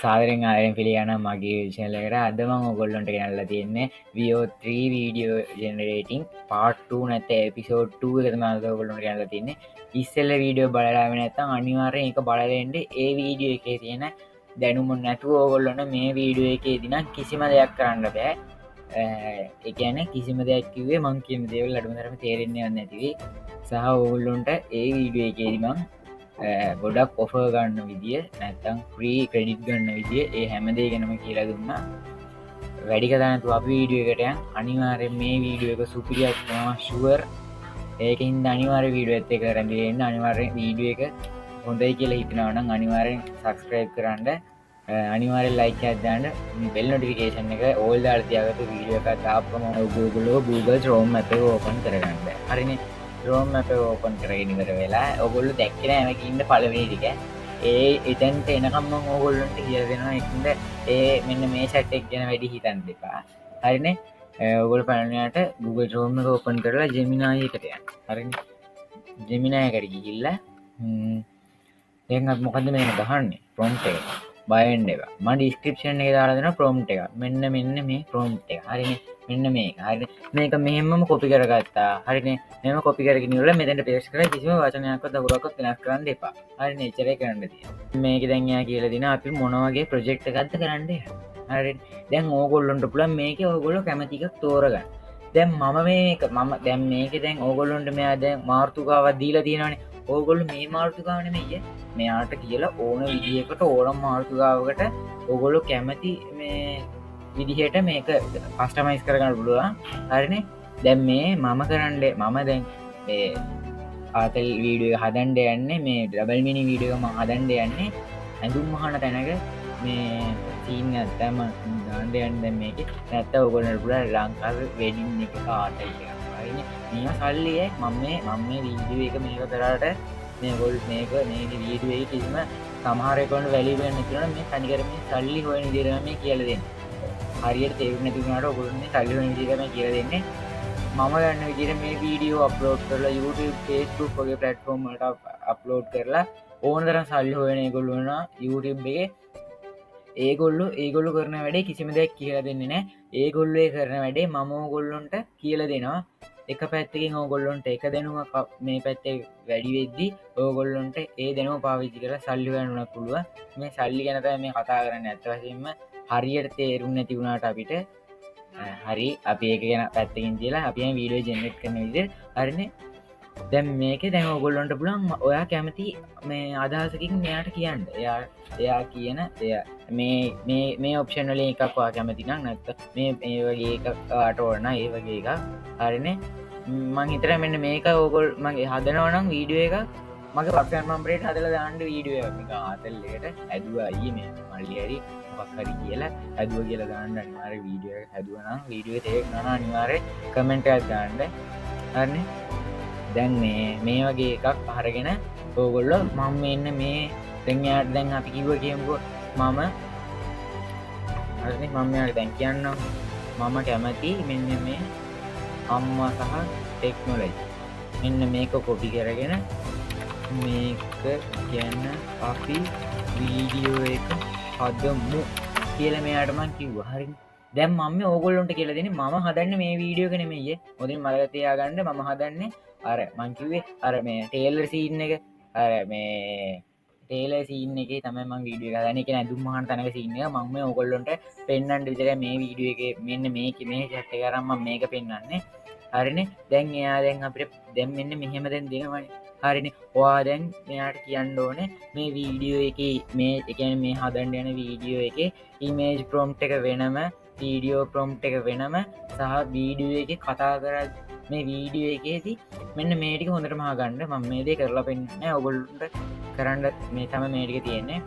සාදරෙන් ආයෙන් පිළිගන්න මගේ channel එකට. අද මම ඔයගොල්ලන්ට ගෙනල්ලා තියෙන්නේ VO3 video generating part 2 නැත්නම් episode 2 එක තමයි අද ඔයගොල්ලන්ට ගෙනල්ලා තියෙන්නේ. ඉස්සෙල්ලා වීඩියෝ බලලා නැත්නම් අනිවාර්යෙන් ඒක බලලා ඉන්න. ඒ වීඩියෝ එකේ තියෙන දැනුම නැතුව ඔයගොල්ලන්ට මේ වීඩියෝ එකේදී නම් කිසිම දෙයක් කරන්න බෑ. ඒ කියන්නේ කිසිම දෙයක් කිව්වේ මං කියන දේවල් අඩුමතරම තේරෙන්නේ නැති වෙයි. සහ ඔයගොල්ලන්ට ඒ වීඩියෝ එකේදී මං ගොඩක් ඔෆ ගන්න විදිිය නැතම් ප්‍රී ක්‍රඩිට් ගන්න විදිිය ඒ හැමදේ ගැනම කියලා දුන්නා වැඩි කතානතු අප වීඩියෝ එකටයන් අනිවාරය මේ වීඩියෝ එක සුපිරියක් ශුවර් ඒකින් අනිවාර වීඩියෝ ඇත්තේ කරන්නන්න අනිවාරය වීඩියෝ එක හොඳයි කියලා හිතනවනම් අනිවාරෙන් සක්ස්ක්‍රයිබ් කරන්න අනිවාර ලයික ඇදන්න බෙල් නොටිකේෂන් එක ඕල් අර්තියාගත වීඩියෝ එක තාපම Google රෝම් ඇත ඕපන් කරගන්න හරිනි රෝම් අප ඕපන් කරගෙන ඉවර වෙලා ඔගොල්ලු දැක්කෙන ඇමක ඉන්න පලවේටික ඒ එතැන්ට එනකම්ම ඕගොල්ලන්ට කිය දෙෙනවා එක්ද ඒ මෙන්න මේ සැට්ටෙක් ගැන වැඩි හිතන් දෙපා හරිනේ ඔගොල් පලනයට Google රෝම ඕපන් කරලා ජෙමිනායකටයන් හරි ජෙමිනායකට ගිහිල්ල දෙත් මොකද මේක ගහන්නේ ප්‍රොම්ටේ බයෙන්ඩ එක ම ඩිස්ක්‍රපෂන් එක දාරදෙන ප්‍රෝම්ට් එක මෙන්න මේ ප්‍රෝම්ට් එක හරිනි මෙන්න මේ හරි මේක මෙහෙමම කොපි කරගත්තා හරිනේ මෙම කොපි කරගෙන වල මෙතැට පේස් කර කිසිම වචනයක් දකුරක් වෙනස් කරන්න එපා හරි නේචරය කරන්න තිය මේක දැන්යා කියල දින අපි මොනවගේ ප්‍රජෙක්්ට ගත්ත කරන්න හරි දැන් ඕගොල්ලොන්ට පුලන් මේක ඔගොල්ල කැමතිකක් තෝරගන්න දැන් මම මේක මම දැන් මේක දැන් ඕගොල්ලොන්ට මෙයා දැන් මාර්තුකාවත් දීලා තියෙනවනේ ඕගොල්ලු මේ මාර්තුකාවන මේය මෙයාට කියලා ඕන විදිහකට ඕනම් මාර්තුකාවකට ඔගොල්ලු කැමති මේ විදිහට මේක කස්ටමයිස් කරගන්න පුළුවන් හරිනේ දැන් මේ මම කරන්න මම දැන් ආතල් වීඩියෝ හදන්ඩ යන්නේ මේ ඩබල් මිනි වීඩියෝම හදන්ඩ යන්නේ ඇඳුම් මහන තැනක මේ සීන් ඇත්තම දාන්ඩයන් දැ මේක නැත්ත ඔගොලට පුල ලංකාව වෙඩින් එක ආටල් මෙ සල්ලිය මම මේ වීඩියෝ එක මේක කරට මේ ගොල් මේක මේ වීඩුවේ කිසිම සමහරකොට වැලිවෙන්න කරන මේ තනිකරම සල්ලි හොයන දිරම කියල දෙන්න හරියට තේරුණ තුනාට ඔගොලන්නේ සල්ලි හොයන දිරම කියල දෙන්නේ මම ගන්න විදිර මේ වීඩියෝ අප්ලෝඩ් කරලා YouTube Facebook වගේ පලට්ෆෝර්ම්මට අප්ලෝඩ් කරලා ඕන තරම් සල්ලි හොයන ගොල්ලුවන YouTube එක ඒගොල්ලු කරන වැඩේ කිසිම දෙයක් කියලා දෙන්නේ නෑ ඒගොල්ලේ කරන වැඩේ මම ගොල්ලොන්ට කියල දෙනවා එක පැත්තකින් ඕගොල්ලොන්ට එක දෙනුව මේ පැත්තේ වැඩිවෙද්දි ඕගොල්ලොන්ට ඒ දෙනව පාවිච්චි කර සල්ලිවනුන පුළුව මේ සල්ලි ගැනත මේ කතා කරන්න ඇත්වසෙන්ම හරියට තේරුම් නැතිවුණට අපිට හරි අපි ඒක ගැන පැත්තකින් කියලා අපි වීඩියෝ ජෙනරේට් කරන විදිහට හරිනේ දැන් මේක දැන් ඔයගොල්ලන්ට පුළුවන් ඔයා කැමති මේ අදහසකින් මෙයාට කියන්න එයා කියන මේ ඔප්ෂන් වලින් එකක් ඔයා කැමති නම් නැත්නම් මේ වගේ එකක් ආට ඕන ඒ වගේ එකක් හරිනේ මං හිතලා මෙන්න මේක ඕගොල් මගේ හදනවා නම් වීඩියෝ එක මගේ පක්ෂයන් මම්බරේට හදලා දාන්න වීඩියෝ එක ආතල් එකට ඇදුවා අයියේ මේ මල්ලි හරි මොකක් හරි කියලා ඇදුවා කියලා දාන්න අනිවාර්ය වීඩියෝ එක හැදුවා නම් වීඩියෝ එක තේරෙන්න නම් අනිවාර්ය කමෙන්ට් එකක් දාන්න හරිනේ දැන් මේ වගේ එකක් අරගෙන ඕගොල්ලෝ මම මෙන්න මේ දැන්යාට දැන් අපි කිව්ව කියමුකෝ මම හරිනේ මම යාට දැන් කියන්නම් මම කැමති මෙන්න මේ අම්මා සහ ටෙක්නොලොජි මෙන්න මේක කොපි කරගෙන මේක කියන්න අපි වීඩියෝ එක හදමු කියලා මෙයාට මං කිව්වා හරිනේ දැන් මම ඕගොල්ලොන්ට කියලා දෙන්නේ මම හදන්නේ මේ වීඩියෝ එක නෙමෙයි මොදින් මතක තියාගන්න මම හදන්නේ අර මං කිව්වේ අර මේ ටේලර් සීන් එක අර මේ ටේලර් සීන් එකේ තමයි මම වීඩියෝ එක හදන්නේ කියන ඇඳුම් මහන තැනක සීන් එක මම මේ ඕගොල්ලොන්ට පෙන්වන්න විතරයි මේ වීඩියෝ එකේ මෙන්න මේ chat එක අරන් මම මේක පෙන්වන්නේ හරිනේ දැන් එයා දැන් අපිට දැන් මෙන්න මෙහෙම දැන් දෙනවනේ හරිනේ ඔයා දැන් මෙයාට කියන්න ඕනේ මේ වීඩියෝ එකේ මේ ඒ කියන්නේ මේ හදන්න යන වීඩියෝ එකේ ඉමේජ් ප්‍රොම්ප්ට් එක වෙනම වීඩියෝ ප්‍රොම්ප්ට් එක වෙනම සහ වීඩියෝ එකේ කතා කරද්දී මේ වීඩියෝ එකේදී මෙන්න මේ ටික හොඳටම අහගන්න මම මේ දේ කරලා පෙන්නන්නේ ඔයගොල්ලන්ට කරන්න මේ තමයි මේ ටික තියෙන්නේ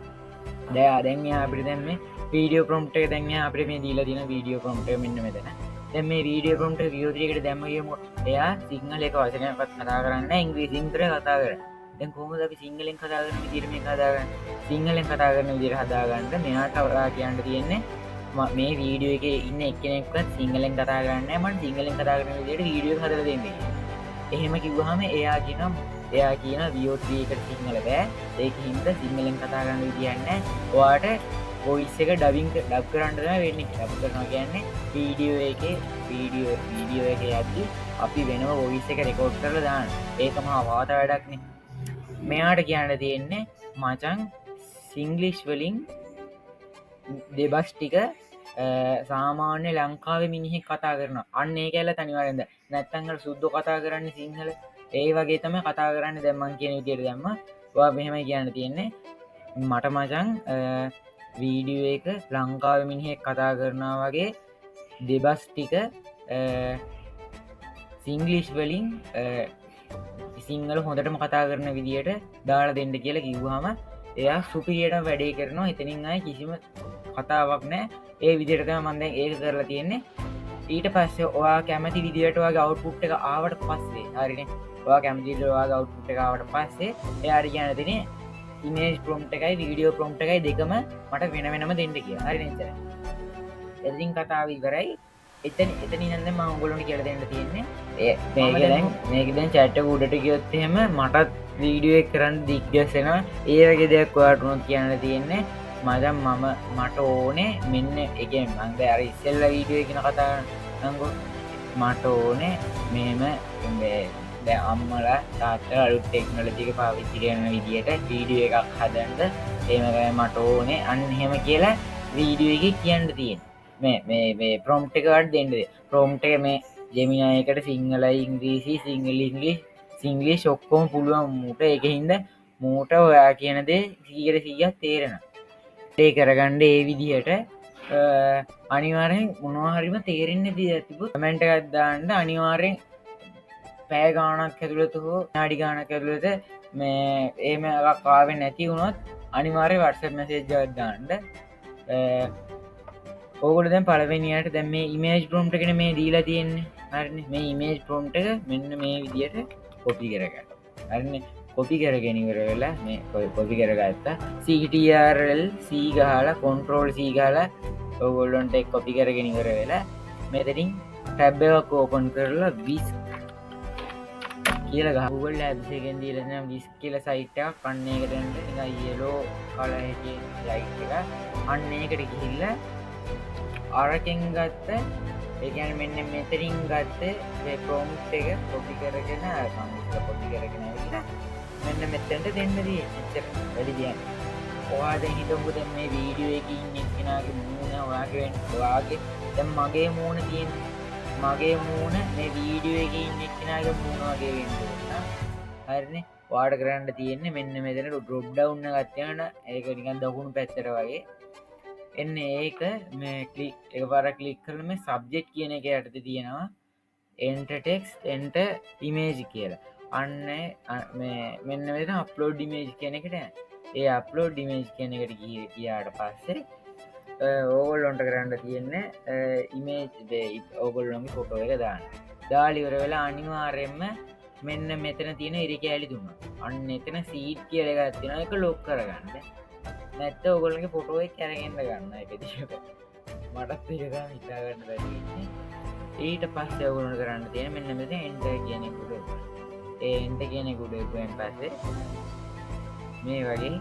දැන් මෙයා අපිට දැන් මේ වීඩියෝ ප්‍රොම්ප්ට් එක දැන් මෙයා අපිට මේ දීලා තියෙන වීඩියෝ ප්‍රොම්ප්ට් එක මෙන්න මෙතන දැන් මේ වීඩියෝ ප්‍රොම්ප්ට් එක VO3 එකට දැම්ම කියමු එයා සිංහල එක වචනයක්වත් කතා කරන්නේ නැහැ ඉංග්‍රීසියෙන් විතරයි කතා කරන්නේ දැන් කොහොමද අපි සිංහලෙන් කතා කරන විදිහට මේක හදාගන්නේ සිංහලෙන් කතා කරන විදිහට හදාගන්න මෙයාට ඔයා කියන්න තියෙන්නේ මේ වීඩියෝ එකේ ඉන්න එක්කෙනෙක්වත් සිංහලෙන් කතා කරන්නේ නැහැ මම සිංහලෙන් කතා කරන විදිහට වීඩියෝ එක හදලා දෙන්න කියලා. එහෙම කිව්වහම එයා කියන VO3 එකට සිංහල බෑ ඒක හින්දා සිංහලෙන් කතා කරන විදියක් නැහැ ඔයාට වොයිස් එක ඩබ් කරන්න වෙන්න ඩබ් කරනවා කියන්නේ වීඩියෝ එක යද්දි අපි වෙනව වොයිස් එක රෙකෝඩ් කරලා දාන්න ඒක මහා වාත වැඩක්නේ මෙයාට කියන්න තියෙන්නේ මචන් සිංගලිෂ් වලින් දෙබස් ටික සාමාන්‍ය ලංකාව මිනිහෙක් කතා කරන අන්නේ කැල්ල තනිවරද නැත්තංගල සුද්දු කතා කරන්න සිංහල ඒ වගේ තම කතා කරන්න දැම්මන් කියන විදිර දැම්ම මෙහෙම කියන්න තියෙන්නේ මට මචන් වීඩියෝ එක ලංකාව මිනිහෙක් කතා කරනා වගේ දෙබස් ටික සිංගලිෂ් වලින් සිංහල හොඳටම කතා කරන විදියට දාලා දෙන්න කියලා කිව්වාම එයා සුපිරියට වැඩේ කරනවා එතනින් අය කිසිම කතාවක් නෑ ඒ විදිරතම මන්දැන් ඒක කරලා තියෙන්නේ ඊට පස්සේ ඔයා කැමති විදියට වගේ අවුට්පුට් එක ආවට පස්සේ හරින ඔයා කැමතිවා අවුට්පුට් එක ආවට පස්සේ එයාට කියන දෙන ඉමේජ් ප්‍රොම්ට් එකයි වීඩියෝ ප්‍රොම්ට් එකයි දෙකම මට වෙන වෙනම දෙන්න කිය හරි නිතර එතින් කතාව ඉවරයි එතන නද මංගොලොට කියල දෙන්න තියෙන්නේ මේකදැන් චැට්ට උඩට කියොත්තහෙම මටත් වීඩියෝ කරන්න දික්ගැසෙන ඒවගේ දෙයක් ඔයාටුනොත් කියන්න තියෙන්නේ මදම් මට ඕනේ මෙන්න එක මන්ද අර ඉස්සෙල්ල වීඩියෝ එකන කතා නංගු මට ඕනේ මෙම අම්මල තාට අලු ටෙක්නොලතික පාවිච්චි කරන විදියට වීඩියෝ එකක් හදන්ද ඒමකය මට ඕනේ අන්න හෙම කියලා වීඩියෝ එක කියන්න තියෙන මේ ප්‍රොම්ට් එකවට දෙන්නද ප්‍රෝම්ට් එක මේ ජෙමිනායකට සිංහල ඉංග්‍රීසි සිංගලි ශොක්කෝම පුළුවන් මූට එක හින්ද මූට ඔයා කියනදේ සීකට සීයක් තේරෙන ඒ කරගණ්ඩ ඒ විදිහට අනිවාරෙන් උනවාහරිම තේරෙන්න දී ඇතිබු කමෙන්ට ගත්දාන්ට අනිවාරෙන් පෑ ගානක් ඇතුළතු හෝ නාඩි ගානක් ඇතුළත මේ ඒම කාවෙන් නැති වුණොත් අනිවාරය වටසප් මැසේජ් ගත්දාන්ට ඕගොල දැන් පලවෙනියට දැම් මේ ඉමේජ් ප්‍රෝම්ට් එකන මේ දීලා තියෙන්නේ හරි මේ ඉමේජ් ප්‍රෝම්ට් එක මෙන්න මේ විදියට කොපි කරගන්න හරි කොපි කරගෙනවර වෙලා මේ කොපි කරගත්තා CTRL C ගහලා කොන්ට්‍රෝල් C ගහලා ඔගොල්ලොන්ට කොපි කරගෙනවර වෙලා මෙතරින් ටැබ් එකක් ඕපන් කරලා විස් කියල ගහුවල් ලැබ්සගෙන් දීලන විස් කියල සයිට්ටක් කන්න එකටට යලෝ කලහිට ලයිට් එක අන්න එකට ගිහිල්ල අරකෙන් ගත්ත ඒගැන මෙන්න මෙතරින් ගත්ත ප්‍රෝම්ට් එක කොපි කරගෙන සමිස්ට කොපි කරගෙන විලා මෙන්න මෙතැන්ට දෙන්නදී වැඩිදියන් ඔවාද හිතපු දැන් මේ වීඩියෝ එක ඉන්නගෙනගේ මූුණ වාගේ දැම් මගේ මූුණ තියෙන් මගේ මූුණ මේ වීඩියෝ එක ඉන්නක්ෙනගේ මූුණ වගේ වෙන්න හරින වාඩ කරන්න තියෙන්නේ මෙන්න මෙතනට ඩොබ් ඩවන්න ගත්තයන ඒක නිකන් දකුණු පැත්තර වගේ එන්න ඒක මේ කලික් එක පර කලික් කරන මේ සබ්ජෙක්් කියන එක යටත තියෙනවා එන්ටටෙක්ස් එන්ට ඉමේජ් කියලා අන්න මෙන්න වෙන අප්ලෝඩ් ඉමේජ් කියන එකට ඒ අප්ලෝඩ් ඉමේජ් කියන එකට කියාට පස්සේ ඕගොල්ලොන්ට කරන්න තියෙන්නේ ඉමේජ් ඕගොල්ලොන්ගේ ෆොටෝ එක දාන්න දාලිවර වෙලා අනිවාර්යෙන්ම මෙන්න මෙතන තියෙන ඉරි කෑලි දුන්න අන්න එතන සීට් කියලගත්තින එක ලොක් කරගන්න නැත්ත ඔගොලගේ ෆොටෝ එක කැරගෙන්න්න ගන්න එකතික මටත් පිරගා මිතාගන්න බැරන්නේ ඊට පස්ස ඔගුලට කරන්න තියෙන මෙන්න මෙත එන්ට කියනෙකුට එන්ට කියනෙකුටෙන් පස්සේ මේ වගේ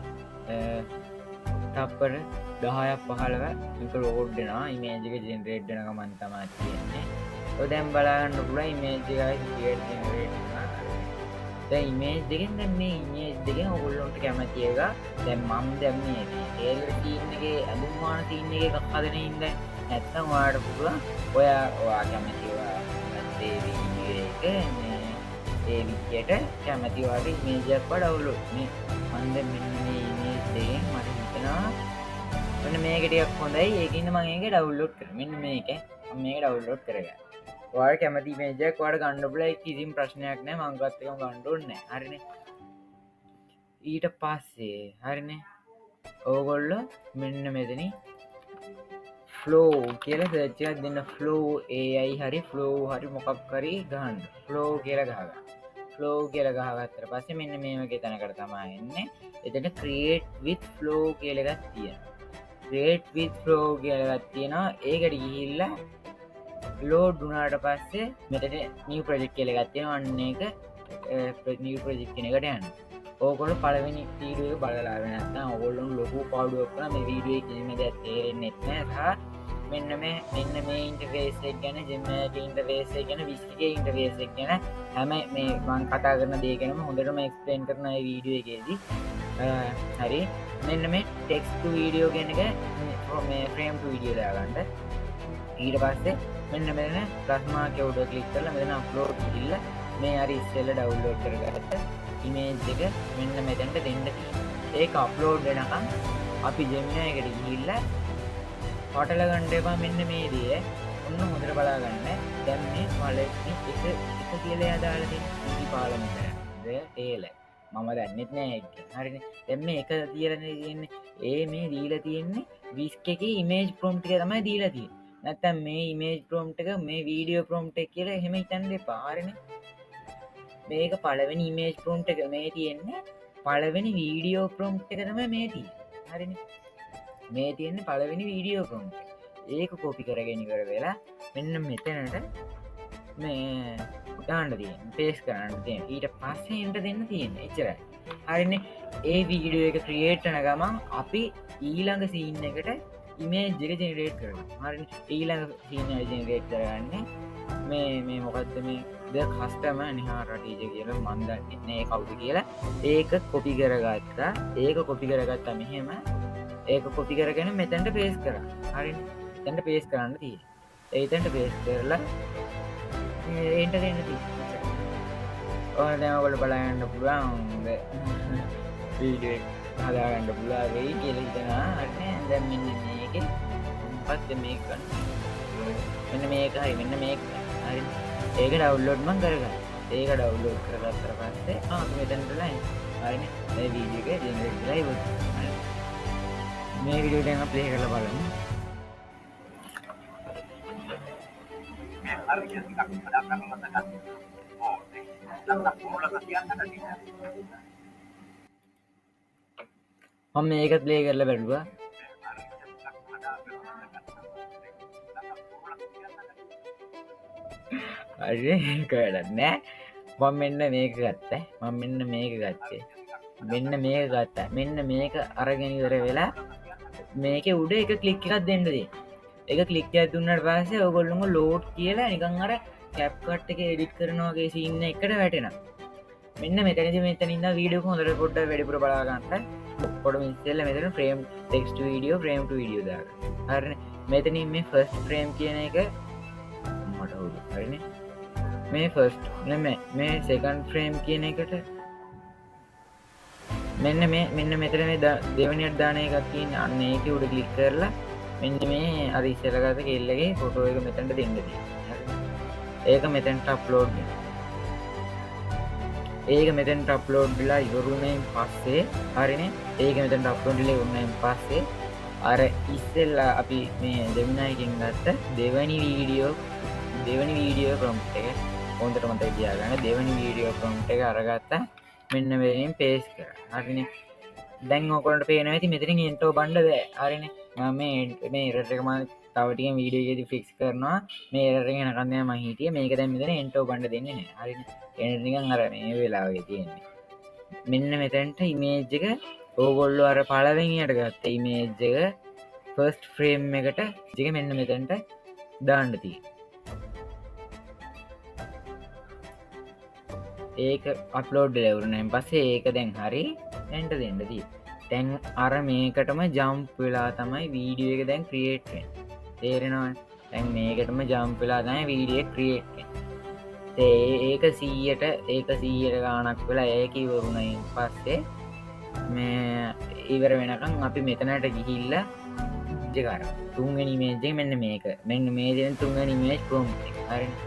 තප්පර 10ක් 15ක් එක රෝඩ්ඩනා ඉමේජික ජෙනරේට්නක මන් තමා තියෙන්නේ ඔදැම් බලාගන්න පුල ඉමේජිකයි ඉමේජ් දෙකෙන් දැම් මේ ඉමේජ් දෙකෙන් ඔගුල්ලොන්ට කැමතියක දැම් මම් දැම්න්නේ ඒකට තිීන්නගේ ඇඳුම්මාන තිීන්න එක එකක් හදන ඉන්න නැත්තම් වාට පුළුව ඔයා කැමතිවා එක ඒ විදියට කැමතිවාගේ මේජයක් ප ඩවුලොත් මේ මන්ද මෙන්න මේ ඉමේජ් දෙකෙන් මට හිතනවා වන්න මේකටයක් හොඳයි ඒකන්න මගේ ඩවුල්ලෝඩ් කර මෙන්න මේක මේ ඩවුල්ලෝඩ් කරග වා කැමති මේජක් වාට ගණ්ඩපුල කිසිම් ප්‍රශ්නයක් නෑ මංගත්තක ගණ්ඩුන්න හරින ඊට පස්සේ හරින ඕගොල්ල මෙන්න මෙතන ෆ්ලෝ කියල සච්චක් දෙන්න ෆ්ලෝ ඒයි හරි ෆ්ලෝ හරි මොකක් කරී ගහන්ඩ ෆ්ලෝ කියල ගහග ෆ්ලෝ කියල ගහගත්තර පස්ස මෙන්න මේමගේ තැනකට තමා එන්න එතට ක්‍රියේට් විත් ෆ්ලෝ කියලගත් තියෙන ක්‍රේට් විත් ෆ්ලෝ කියලගත් තියෙනවා ඒකට ගිහිල්ල ලෝඩ් දුනාට පස්සේ මෙතට නිය ප්‍රජෙක්් කියල ගත්තියෙන වන්න එක නිය ප්‍රජෙක්් කෙනකට යන්න ඕගොල්ලෝ පළවෙනි වීඩියෝ එක බලලා නැත්නම් ඕගොල්ලෝ ලොකු පාඩුවක් කරලා මේ වීඩියෝ එකේ කිසිම දෙයක් තේරෙන්නේ නැහැ. මෙන්න මේ ඉන්ටර්ෆේස් එක ගැන ජෙමිනි ඉන්ටර්ෆේස් එක ගැන විස්කිගේ ඉන්ටර්ෆේස් එක ගැන හැම මේ මම කතා කරන දේ ගැනම හොඳටම එක්ස්ප්ලেইন කරන මේ වීඩියෝ එකේදී හරි මෙන්න මේ ටෙක්ස්ට් ටු වීඩියෝ කියන එක මේ ෆ්‍රේම් ටු වීඩියෝ දාගන්න ඊට පස්සේ මෙන්න මෙතන ප්ලස් මාක් එක උඩ ක්ලික් කරලා මෙතන අප්ලෝඩ් ගිහිල්ලා මේ හරි ඉස්සෙල්ලා ඩවුන්ලෝඩ් කරගත්ත ඉමේජ් එක මෙන්න මෙතනට දෙන්න තියෙනවා. ඒක අප්ලෝඩ් වෙනකම් අපි ජෙමිනි එකට ගිහිල්ලා පටල ගන්න එපා මෙන්න මේ දේ. ඔන්න හොඳට බලා ගන්න. දැන් මේ පළවෙනි එක කියලා එයා දාලා තියෙන ඉදි පාලමට. තේල. මම දන්නෙත් නෑ ඒක. හරිනේ. දැන් මේ එක කියලා තියෙන්නේ. මේ දීලා තියෙන්නේ විස්ක් එකේ ඉමේජ් ප්‍රොම්ප්ට් එක තමයි දීලා තියෙන්නේ. නැත්තම් මේ ඉමේජ් ප්‍රොම්ප්ට් එක මේ වීඩියෝ ප්‍රොම්ප්ට් එක කියලා එහෙම හිතන්න එපා. හරිනේ. මේක පළවෙනි ඉමේජ් ප්‍රොම්ප්ට් එක මේ තියෙන්නේ පළවෙනි වීඩියෝ ප්‍රොම්ප්ට් එක තමයි මේ තියෙන්නේ. හරිනේ. මේ තියෙන්නේ පළවෙනි වීඩියෝ ප්‍රොම්ප්ට් එක. ඒක කොපි කරගෙන ඉවර වෙලා මෙන්න මෙතනට මේ දාන්න තියෙන්නේ. පේස්ට් කරන්න තියෙන්නේ. ඊට පස්සේ එන්ටර් දෙන්න තියෙන්නේ. එච්චරයි. හරිනේ. ඒ වීඩියෝ එක ක්‍රියේට් කරන ගමන් අපි ඊළඟ සීන් එකට ඉමේජ් එක ජෙනරේට් කරනවා. හරිනේ. ඊළඟ සීන් එක ජෙනරේට් කරගන්නේ මේ මොකද්ද මේ ද කස්ටම නිහාර ටීචර් කියලා මන් දන්නේ නැහැ කවුද කියලා. ඒක කොපි කරගත්තා. ඒක කොපි කරගත්තා මෙහෙම. ඒක කොපි කරගෙන මෙතනට පේස්ට් කරා. හරිනේ. එතනට පේස්ට් කරන්න තියෙන්නේ. එතනට පේස්ට් කරලා එන්ටර් දෙන්න තියෙන්නේ. ඔය දැන් ඔයගොල්ලෝ බලන්න පුළුවන් වීඩියෝ එක හදාගන්න පුළුවන් වෙයි කියලා හිතනවා. හරිනේ. දැන් මෙන්න මේකේ මොකක්ද මේක ගන්න. මෙන්න මේක හරි මෙන්න මේක හරි ඒක ඩවුන්ලෝඩ් මම කරගන්න. ඒක ඩවුන්ලෝඩ් කරගත්තට පස්සේ අපි මෙතනට ලයින් හරිනේ මේ වීඩියෝ එක ජෙනරේට් කරලා ඉවරයි. මේ වීඩියෝ එක දැන් ප්ලේ කරලා බලමු. මම මේක ප්ලේ කරලා බලුවා. හරි ඒක වැඩක් නෑ. මම මෙන්න මේක ගත්තා. මෙන්න මේක ගත්තා. මෙන්න මේක අරගෙන ඉවර වෙලා මේකේ උඩ එක ක්ලික් එකක් දෙන්න තියෙනවා. ඒක ක්ලික් එකක් දුන්නාට පස්සේ ඔයගොල්ලෝම ලෝඩ් කියලා නිකන් අර CapCut එකේ එඩිට් කරනවා වගේ සීන් එකකට වැටෙනවා. මෙන්න මෙතනදී ඉන්න වීඩියෝ එක හොඳට පොඩ්ඩක් වැඩිපුර බලා ගන්න. ඔක්කොම ඉස්සෙල්ලා මෙතන ෆ්‍රේම් ටෙක්ස්ට් වීඩියෝ ෆ්‍රේම් ටු වීඩියෝ දාගන්න. හරිනේ. මෙතනින් මේ ෆස්ට් ෆ්‍රේම් කියන එක මට හොරු. හරිනේ. මේ ෆස්ට් නෙමෙයි මේ සෙකන්ඩ් ෆ්‍රේම් කියන එකට මෙන්න මෙතන මේ දෙවෙනියට දාන එකක් තියෙන අන්න ඒකේ උඩ ක්ලික් කරලා මෙන්න මේ අර ඉස්සෙල්ලා ගත්ත කෙල්ලගේ ෆොටෝ එක මෙතනට දෙන්න තියෙනවා. ඒක මෙතනට අප්ලෝඩ් වෙනවා. ඒක මෙතනට අප්ලෝඩ් වෙලා ඉවරුණෙන් පස්සේ හරිනේ. ඒක මෙතනට අප්ලෝඩ් වෙලා ඉවරුණෙන් පස්සේ අර ඉස්සෙල්ලා අපි මේ ජෙමිනි එකෙන් ගත්ත දෙවෙනි වීඩියෝ ප්‍රොම්ප්ට් එක හොඳට මතක තියාගන්න. දෙවෙනි වීඩියෝ ප්‍රොම්ප්ට් එක අරගත්තා. මෙන්න මෙතනින් පේස්ට් කරා. හරිනේ. දැන් ඔයගොල්ලන්ට පේනවා ඇති මෙතනින් එන්ටෝ බණ්ඩ බෑ. හරිනේ. මම මේ එරර් එක මම තව ටිකක් වීඩියෝ එකේදී ෆික්ස් කරනවා. මේ එරර් එක යනකම් තමයි මම හිටියේ. මේක දැන් මෙතන එන්ටෝ බණ්ඩ දෙන්නේ නැහැ. හරිනේ. එන නිකන් අර මේ වෙලාවේ තියෙන්නේ. මෙන්න මෙතනට ඉමේජ් එක ඕගොල්ලෝ අර පළවෙනියට ගත්ත ඉමේජ් එක ෆස්ට් ෆ්‍රේම් එකට ඉතින් මෙන්න මෙතනට දාන්න තියෙනවා. ඒක අප්ලෝඩ් වෙලා ඉවරනයින් පස්සේ ඒක දැන් හරි එන්ටර් දෙන්න තියෙනවා. දැන් අර මේකටම ජම්ප් වෙලා තමයි වීඩියෝ එක දැන් ක්‍රියේට් වෙන්නේ. තේරෙනවද? දැන් මේකටම ජම්ප් වෙලා තමයි වීඩියෝ එක ක්‍රියේට් වෙන්නේ. ඒක 100ට ගාණක් වෙලා ඒක ඉවරුණයින් පස්සේ මේ ඉවර වෙනකන් අපි මෙතනට ගිහිල්ලා ඉජ් කරා. තුන්වෙනි ඉමේජ් එක මෙන්න මේක. මෙන්න මේ දෙන තුන්වෙනි ඉමේජ් ප්‍රොම්ප්ට් එක. හරිනේ.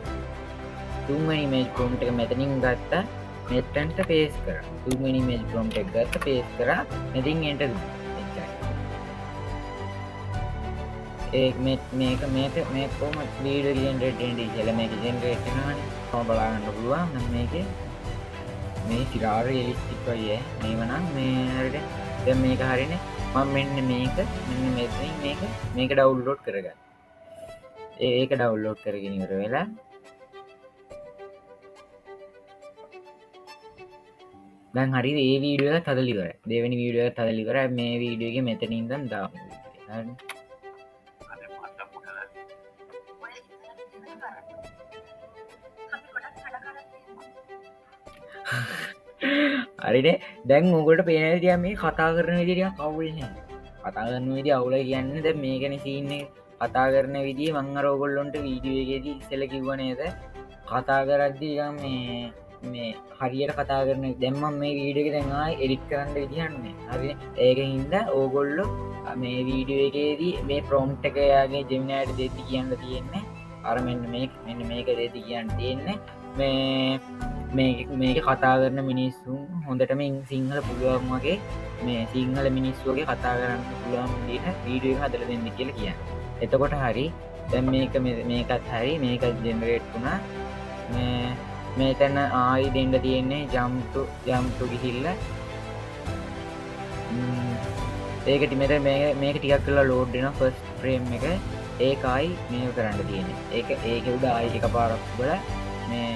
තුන්වෙනි ඉමේජ් ප්‍රොම්ප්ට් එක මෙතනින් ගත්තා. මෙතනට පේස්ට් කරා. තුන්වෙනි ඉමේජ් ප්‍රොම්ප්ට් එක ගත්තා පේස්ට් කරා. මෙතින් එන්ටර් දුන්නා. මේක කොහොමද වීඩියෝ ජෙනරේට් වෙන්නේ කියලා මේක ජෙනරේට් වෙනවනේ. කොහොම බලන්න පුළුවන් නම් මේකේ මේ සිරාර රියලිස්ටික් වගේ මේව නම් මේ හරියට දැන් මේක හරිනේ. මම මෙන්න මෙතනින් මේක ඩවුන්ලෝඩ් කරගන්න. ඒක ඩවුන්ලෝඩ් කරගෙන ඉවර වෙලා දැන් හරි ඒ වීඩියෝ එකත් හදලා ඉවරයි. දෙවෙනි වීඩියෝ එකත් හදලා ඉවරයි. මේ වීඩියෝ එකේ මෙතන ඉඳන් දාමු. හරි. හරිනේ දැන් ඔගොල්ට පේන විදිහ මේ කතා කරන විදිහ ටිකක් අවුල් නෑ. කතා කරන විදිහ අවුල කියන්නේ දැන් මේකනේ සීන් එක. කතා කරන විදිහ මම අර ඔයගොල්ලන්ට වීඩියෝ එකේදී ඉස්සෙල්ලා කිව්ව නේද? කතා කරද්දී මේ හරියට කතා කරන දැන් මම මේ වීඩියෝ එක දැන් ආයෙ එඩිට් කරන්න විදිහක් නෑ. හරිනේ. ඒකින් හින්දා ඕගොල්ලෝ මේ වීඩියෝ එකේදී මේ ප්‍රොම්ප්ට් එක යාගේ ජෙමිනයිට දෙද්දි කියන්න තියෙන්නේ අර මෙන්න මේක දෙද්දි කියන්න තියෙන්නේ මේක කතා කරන මිනිස්සුන් හොඳටම සිංහල පුළුවන් වගේ මේ සිංහල මිනිස්සුවගේ කතා කරන්න පුළුවන් විදිහට වීඩියෝ එක හදලා දෙන්න කියලා කියන්නේ. එතකොට හරි දැන් මේකත් හරි මේක ජෙනරේට් වුණා. මේතන ආයි දෙන්න තියෙන්නේ jump to ගිහිල්ලා ඒකට මෙතන මේක ටිකක් කරලා ලෝඩ් වෙනවා ෆස්ට් ෆ්‍රේම් එක. ඒකයි මේක කරන්න තියෙන්නේ. ඒක උඩ ආයි එකපාරක් බලලා මේ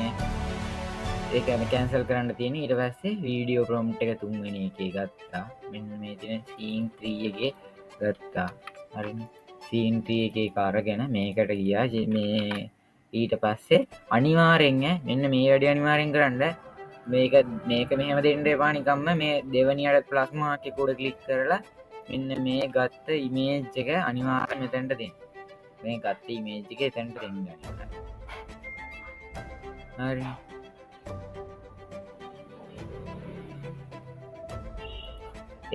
ඒක කැන්සල් කරන්න තියෙන. ඊට පස්සේ වීඩියෝ ප්‍රොම්ප්ට් එක තුන්වෙනි එකේ ගත්තා. මෙන්න මේ තියෙන scene 3 එකේ ගත්තා. හරිනේ. scene 3 එකේ කාරගෙන මේකට ගියා. මේ ඊට පස්සේ අනිවාර්යෙන් මෙන්න මේ වැඩේ අනිවාර්යෙන් කරන්න. මේක මෙහෙම දෙන්න එපා නිකම්ම මේ දෙවෙනියට ප්ලස් මාක් එක උඩ ක්ලික් කරලා මෙන්න මේ ගත්ත ඉමේජ් එක අනිවාර්යෙන් මෙතනට දෙන්න. මේ ගත්ත ඉමේජ් එක එතනට දෙන්න. හරි.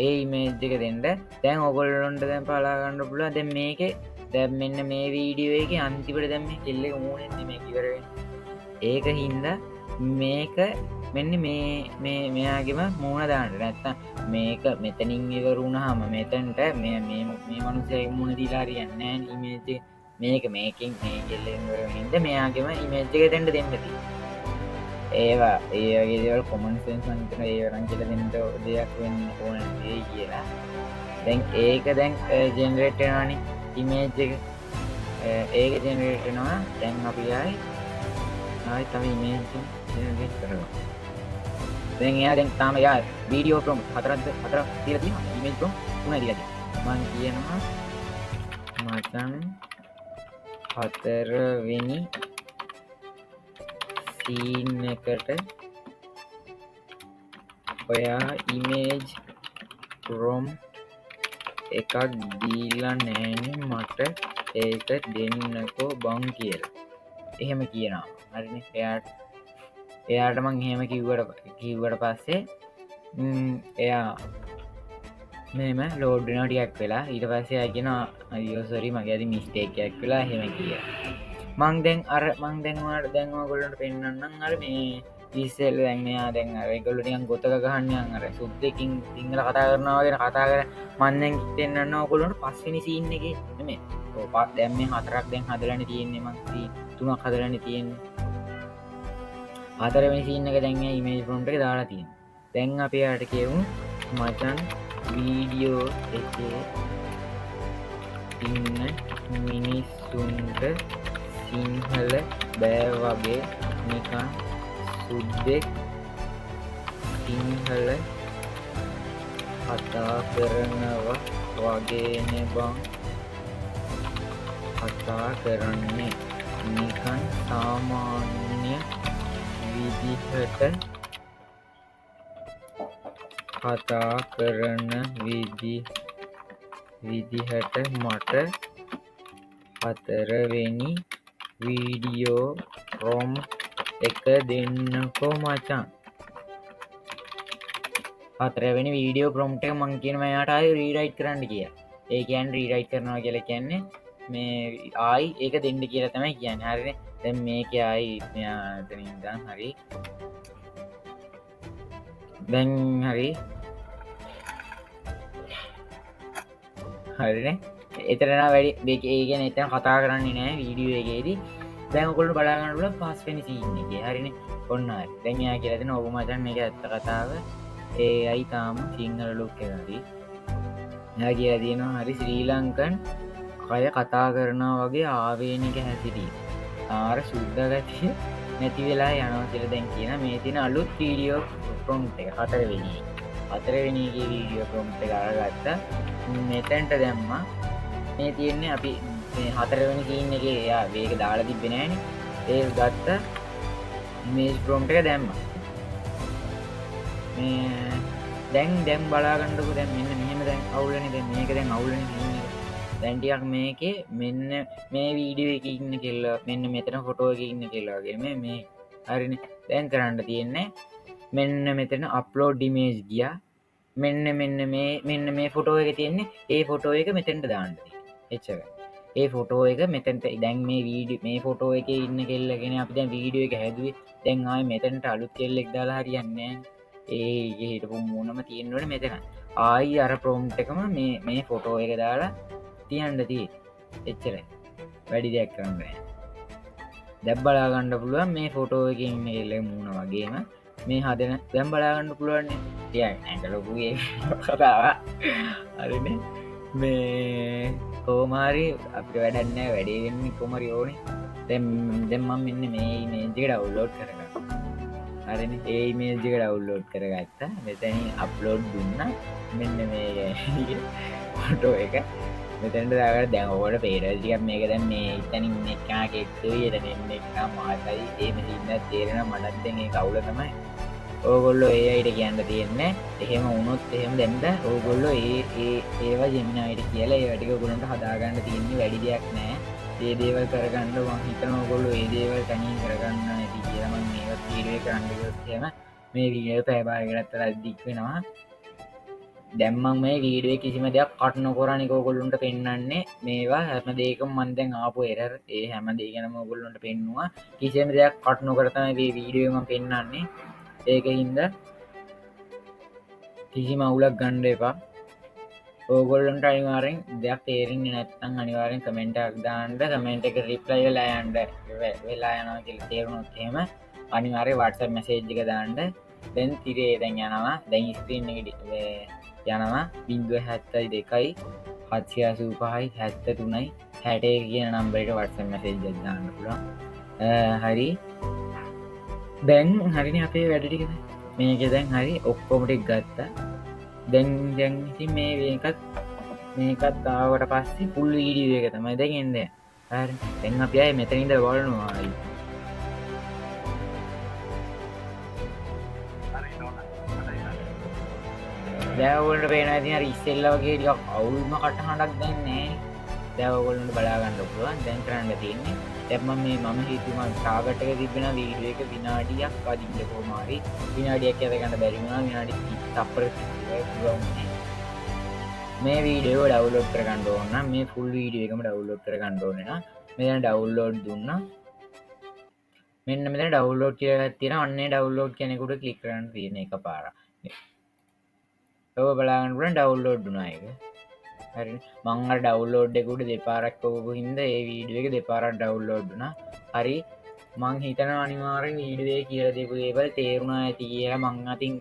ඒ ඉමේජ් එක දෙන්න. දැන් ඔයගොල්ලන්ට දැන් බලා ගන්න පුළුවන්. දැන් මේකේ දැන් මෙන්න මේ වීඩියෝ එකේ අන්තිමට දැන් මේ කෙල්ල එක මූණෙන් නෙමෙයි ඉවර වෙන්නේ. ඒක හින්දා මේක මෙන්න මේ මෙයාගේම මූණ දාන්න. නැත්තම් මේක මෙතනින් ඉවර වුණාම මෙතනට මේ මිනිහගේ මූණ දීලා හරියන්නේ නැහැ ඉමේජ් එක. මේකෙන් මේ කෙල්ලෙන් ඉවර වෙනින්ද මෙයාගේම ඉමේජ් එක දෙන්න තියෙනවා. ඒවා ඒ වගේ දේවල් කොමන් සෙන්ස් මන් හිතන ඒවා නම් කියලා දෙන්න දෙයක් වෙන්න ඕන නෙවෙයි කියලා. දැන් ඒක දැන් ජෙනරේට් වෙනවානේ ඉමේජ් එක. ඒක ජෙනරේට් වෙනවා. දැන් අපි ආයි තව ඉමේජ් ජෙනරේට් කරනවා. දැන් එයා දැන් තාම යා වීඩියෝ ප්‍රොම්ප්ට් හතරක් තියලා තියෙනවා. ඉමේජ් ප්‍රොම්ප්ට් තුනයි තියලා තියෙනවා. මම කියනවා මචං හතරවෙනි සීන් එකට ඔයා ඉමේජ් ප්‍රොම්ප්ට් එකක් දීලා නෑනේ මට ඒක දෙන්නකෝ බං කියලා. එහෙම කියනවා. හරිනේ. එයාට මං එහෙම කිව්වට පස්සේ එයා මෙහෙම ලෝඩ් වෙනවා ටිකක් වෙලා. ඊට පස්සේ එයා කියනවා අයියෝ සෝරි මගේ අද මිස්ටේක් එකක් වෙලා එහෙම කියලා. මං දැන් ඔයාලට දැන් ඔයගොල්ලන්ට පෙන්නන්නම් අර මේ ඉස්සෙල් දැන් මෙයා දැන් අර ඒගොල්ලෝ නිකන් ගොතක ගහන්නේ අර සුද්දකින් සිංහල කතා කරනවා වගේ කතා කර මං දැන් පෙන්නන්න ඔයගොල්ලන්ට පස්වෙනි සීන් එකේ නෙමෙයි. ඔව් දැන් මේ හතරක් දැන් හදලානේ තියෙන්නේ මං සීන් තුනක් හදලානේ තියෙන්නේ. හතරවෙනි සීන් එක දැන් මේ ඉමේජ් ප්‍රොම්ප්ට් එක දාලා තියෙනවා. දැන් අපි යාට කියමු මචං වීඩියෝ එකේ ඉන්න මිනිස්සුන්ට සිංහල බෑ වගේ නිකන් සුද්දෙක් සිංහල කතා කරනවා වගේනේ බං කතා කරන්නේ නිකන් සාමාන්‍ය විදිහට කතා කරන විදිහට මට හතරවෙනි වීඩියෝ ප්‍රොම්ප්ට් එක දෙන්නකෝ මචං. හතරවෙනි වීඩියෝ ප්‍රොම්ප්ට් එක මං කියනවා එයාට ආයෙ රීරයිට් කරන්න කියලා. ඒ කියන්නේ රීරයිට් කරනවා කියලා කියන්නේ මේ ආයි ඒක දෙන්න කියලා තමයි කියන්නේ. හරිනේ. දැන් මේකේ ආයි මෙයා එතනින් ඉඳන් හරි. දැන් හරි. හරිනේ. එතන වැඩි ඒ කියන්නේ එතන කතා කරන්නේ නැහැ වීඩියෝ එකේදී. දැන් ඔයගොල්ලෝ බලා ගන්න පුළුවන් පස්වෙනි සීන් එකේ. හරිනේ. ඔන්න හරි. දැන් එයා කියලා දෙනවා ඔබ මචං මේක ඇත්ත කතාව. ඒයි තාම සිංහල ලුක් එක හරි. එයා කියලා දෙනවා හරි ශ්‍රී ලංකන් කය කතා කරනවා වගේ ආවේනික හැසිරීම. ආර සුද්ධ ගතිය නැති වෙලා යනවා කියලා දැන් කියන මේ තියෙන අලුත් වීඩියෝ ප්‍රොම්ප්ට් එක හතරවෙනි වීඩියෝ ප්‍රොම්ප්ට් එක අරගත්තා මෙතැන්ට දැම්මා මේ තියෙන්නේ අපි මේ හතරවෙනි සීන් එකේ එයා මේක දාලා තිබ්බේ නෑනේ ඒක ගත්ත ඉමේජ් ප්‍රොම්ප්ට් එක දැම්මා මේ දැන් බලාගන්නකො දැන් මෙන්න මෙහෙම දැන් අවුලනේ දැන් මේක දැන් අවුලනේ කියන්නේ දැන් ටිකක් මේකේ මෙන්න මේ වීඩියෝ එකේ ඉන්න කෙල්ල මෙන්න මෙතන ෆොටෝ එකේ ඉන්න කෙල්ල වගේ මේ හරිනේ දැන් කරන්න තියෙන්නේ මෙන්න මෙතන අප්ලෝඩ් ඉමේජ් ගියා මෙන්න මේ ෆොටෝ එක තියෙන්නේ ඒ ෆොටෝ එක මෙතෙන්ට දාන්න තියෙන්නේ එච්චරයි ඒ ෆොටෝ එක මෙතැන්ට දැන් මේ වීඩියෝ මේ ෆොටෝ එක ඉන්න කෙල්ලගෙන අපි දැන් වීඩියෝ එක හැදුවේ දැන් ආයේ මෙතැන්ට අලුත් කෙල්ලෙක් දාලා හරියන්නේ නැහැ ඒ හිටපු මූණම තියෙනවනේ මෙතන ආයි අර ප්‍රොම්ප්ට් එකම මේ ෆොටෝ එක දාලා තියන්න තියෙන්නේ එච්චරයි වැඩි දෙයක් කරන්න බෑ දැන් බලා ගන්න පුළුවන් මේ ෆොටෝ එකේ ඉන්න කෙල්ලගේ මූණ වගේම මේ හදන දැන් බලා ගන්න පුළුවන් නේ ඇඟ ලොකුගේ කතාව හරිනේ මේ කෝමාරි අපිට වැඩන්නෑ වැඩේ වෙන්නේ කොමරි ඕනේ දැන් මම මෙන්න මේ ඉමේජ් එක ඩවුන්ලෝඩ් කරගන්නවා හරිනේ ඒ ඉමේජ් එක ඩවුන්ලෝඩ් කරගත්තා මෙතනින් අප්ලෝඩ් දුන්නා මෙන්න මේ ෆොටෝ එක මෙතැන්ට දාගන්න දැන් ඕකට පේරල් ටිකක් මේක දැන් මේ ඉතනින් ඉන්න එකා කෙට්ටුයි එතන ඉන්න එකා මාතයි ඒ මෙසින්න තේරෙන මටත් දැන් ඒ කවුල තමයි ඕගොල්ලෝ ඒ අයිට කියන්න තියෙන්නේ එහෙම වුණොත් එහෙම දැන්ද ඕගොල්ලෝ ඒවා ජෙමිනයිට කියලා ඒ ටික ඔයගොල්ලන්ට හදාගන්න තියෙන්නේ වැඩි දෙයක් නෑ ඒ දේවල් කරගන්න මම හිතනවා ඔයගොල්ලෝ ඒ දේවල් තනියෙන් කරගන්න ඇති කියලා මම මේවත් වීඩියෝ කරන්න ගියොත් එහෙම මේ වීඩියෝ පැය භාගයකට දික් වෙනවා දැන් මම මේ වීඩියෝ කිසිම දෙයක් කට් නොකරන්නේ ඔයගොල්ලන්ට පෙන්වන්නේ මේවා හැම දෙයකම මම දැන් ආපු එරර් ඒ හැම දෙයකම ඔයගොල්ලන්ට පෙන්නුවා කිසිම දෙයක් කට් නොකර තමයි මේ වීඩියෝ මම පෙන්වන්නේ ඒකින්ද කිසිම අවුලක් ගන්න එපා ඕගොල්ලන්ට අනිවාර්යෙන් දෙයක් තේරෙන්නේ නැත්නම් අනිවාර්යෙන් කමෙන්ට් එකක් දාන්න කමෙන්ට් එක රිප්ලයි වෙලා යනවා කියලා තේරුණොත් එහෙම අනිවාර්යෙන් WhatsApp message එක දාන්න දැන් තිරේ දැන් යනවා දැන් ස්ක්‍රීන් එකේ යනවා 072 785 73 61 කියන නම්බරයට WhatsApp message එකක් දාන්න පුළුවන් හරි දැන් හරිනේ අපේ වැඩ ටික මේක දැන් හරි ඔක්කොම ටික ගත්තා දැන් ඉතින් මේකත් ආවට පස්සේ ෆුල් වීඩියෝ එක තමයි දැන් එන්නේ හරි දැන් අපි ආයේ මෙතන ඉඳලා බලනවා ආයි දැන් ඔයගොල්ලන්ට පේනවා ඉතින් අර ඉස්සෙල්ලා වගේ ටිකක් අවුල්ම කටහඬක් දැන් නැහැ දැන් ඔයගොල්ලන්ට බලා ගන්න පුළුවන් දැන් කරන්න තියෙන්නේ දැන් මම හිතුවා ටාගට් එක තිබෙනා වීඩියෝ එක විනාඩියක් අදින්න කොහොම හරි විනාඩියක් යද ගන්න බැරි වුණා විනාඩි 30ක් පුළුවන් මේ වීඩියෝ ඩවුන්ලෝඩ් කරගන්න ඕන නම් මේ ෆුල් වීඩියෝ එකම ඩවුන්ලෝඩ් කරගන්න ඕනේ නම් මෙතන ඩවුන්ලෝඩ් දුන්නා මෙන්න මෙතන ඩවුන්ලෝඩ් කියලා එකක් තියෙනවා අන්නේ ඩවුන්ලෝඩ් කියන එකට ක්ලික් කරන්න තියෙන එකපාරක් ඔබ බලාගන්න පුළුවන් ඩවුන්ලෝඩ් වුණා ඒක හරි මං අර ඩවුන්ලෝඩ් එක උඩ දෙපාරක් කරපු හින්දා ඒ වීඩියෝ එක දෙපාරක් ඩවුන්ලෝඩ් වුණා හරි මං හිතනවා අනිවාර්යෙන් වීඩියෝ එකේ කියලා දීපු දේවල් තේරුණා ඇති කියලා මං අතින්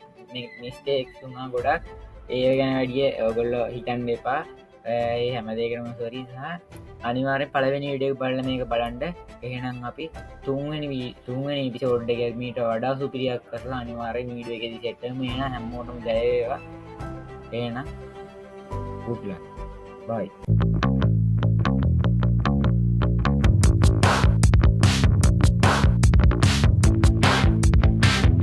මිස්ටේක්ස් වුණා ගොඩක් ඒ ගැන වැඩි ඔයගොල්ලෝ හිතන්න එපා ඒ හැම දෙයකටම සෝරි සහ අනිවාර්යෙන් පළවෙනි වීඩියෝ එක බලලා මේක බලන්න එහෙනම් අපි තුන්වෙනි එපිසෝඩ් එක මීට වඩා සුපිරියක් කරලා අනිවාර්යෙන් වීඩියෝ එකේදී සෙට් කරමු එහෙනම් හැමෝටම ජය වේවා එහෙනම් good luck bye